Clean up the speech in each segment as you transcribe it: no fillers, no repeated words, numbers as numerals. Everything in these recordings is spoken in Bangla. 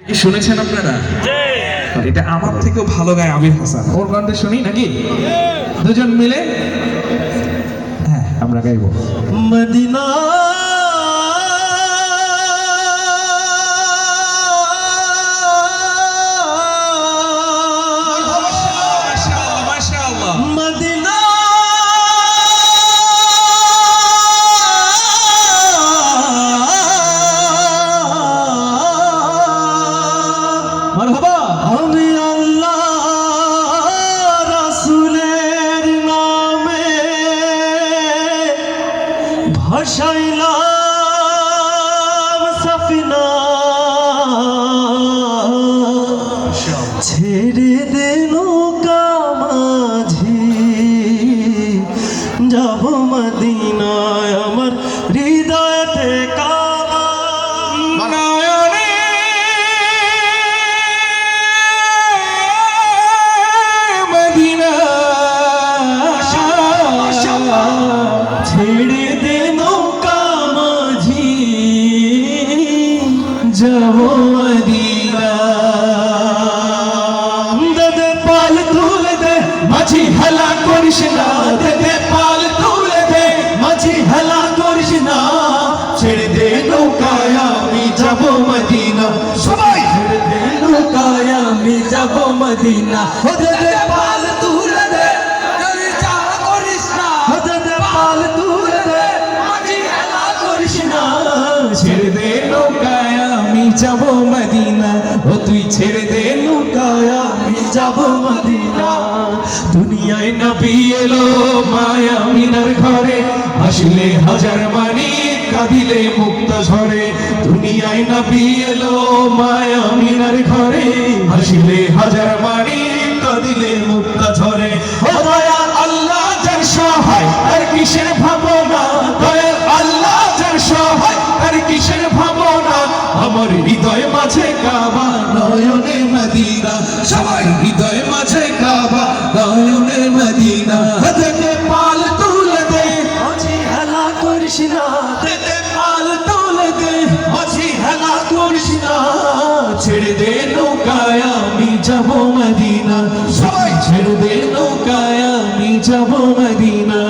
কি শুনেছেন আপনারা? এটা আমার থেকেও ভালো গায় আমির হাসান। ওর গানটা শুনি নাকি? দুজন মিলে হ্যাঁ আমরা গাইবো। মদিনা মদিনা মারহাবা। আমি আল্লাহ রাসূলের নামে ভাসাইলাম সাফিনা, ছেড়ে দে নৌকা মাঝি, যাব মদিনায় আমার হৃদয়তে কাবা নয়নে মদিনা ছেড়ে দে নৌকা মাঝি, যাব মদিনা। দে পাল তুলে দে মাঝি, হেলা করিস না। দে পাল তুলে দে মাঝি, হেলা করিস না। ছেড়ে দে নৌকায় আমি যাব মদিনা। সবাই ছেড়ে দে নৌকায় আমি যাব মদিনা। দে পাল তুলে দে করিস না। দে পাল তুলে দে মাঝি, হেলা করিস না। ছেড়ে দে নৌকায় আমি যাব মদিনা। ও তুই ছেড়ে দে নৌকায় আমি যাব মদিনা। দুনিয়ায় নবী এলো মায়া মিনার ঘরে, আসলে হাজার মানি কাঁদিলে মুক্ত ঝরে। দুনিয়ায় নবী এলো মায়া মিনার ঘরে, আসলে হাজার মানি কাঁদিলে মুক্ত ঝরে। ও দয়াল আল্লাহ যার সহায় আর কিসের ভাবনা, দয়াল আল্লাহ যার সহায় আর কিসের ভাবনা। আমার হৃদয় মাঝে কাবা নয়নে মদিনা, সবাই হৃদয় মাঝে কাবা নয়নে মদিনা। দে পাল তুলে দে মাঝি, হেলা করিস না। দে পাল তুলে দে মাঝি, হেলা করিস না। ছেড়ে দে নৌকায় আমি যাব মদিনা, সবাই ছেড়ে দে নৌকায় আমি যাব মদিনা।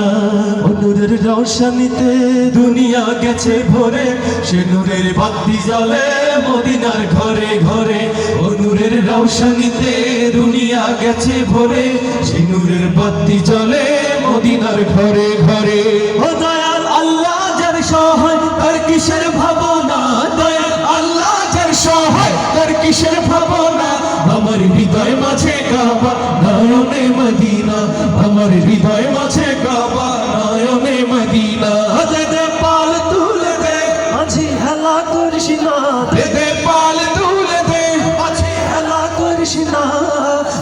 নূরের রওশনীতে দুনিয়া গেছে ভরে, সে নূরের বাতি জ্বলে মদিনার ঘরে ঘরে। ও নূরের রওশনীতে দুনিয়া গেছে ভরে, সে নূরের বাতি জ্বলে মদিনার ঘরে ঘরে। ও দয়াল আল্লাহ যার সহায় তার কিসের ভাবনা। দয়াল আল্লাহ যার সহায় তার কিসের ভাবনা। আমার হৃদয় মাঝে কাবা নয়নে মদিনা, আমার হৃদয় মাঝে কাবা নয়নে মদিনা। দে পাল তুলে দে মাঝি, হেলা করিস না। দে পাল তুলে দে মাঝি, হেলা করিস না।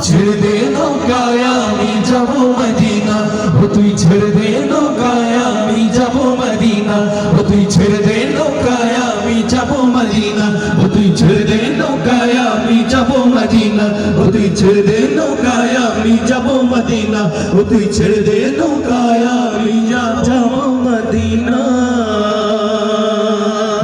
ছেড়ে দে নৌকায় আমি যাব মদিনা। ও তুই ছেড়ে দে নৌকায় আমি যাব মদিনা। ও তুই ছেড়ে দে নৌকায় আমি যাব মদিনা। ও তুই ছেড়ে দে নৌকায় আমি যাব মদিনা। ও তুই ছেড়ে দে নৌকায় আমি যাব মদিনা। ও তুই ছেড়ে দে নৌকায় আমি যাব যাব মদিনা।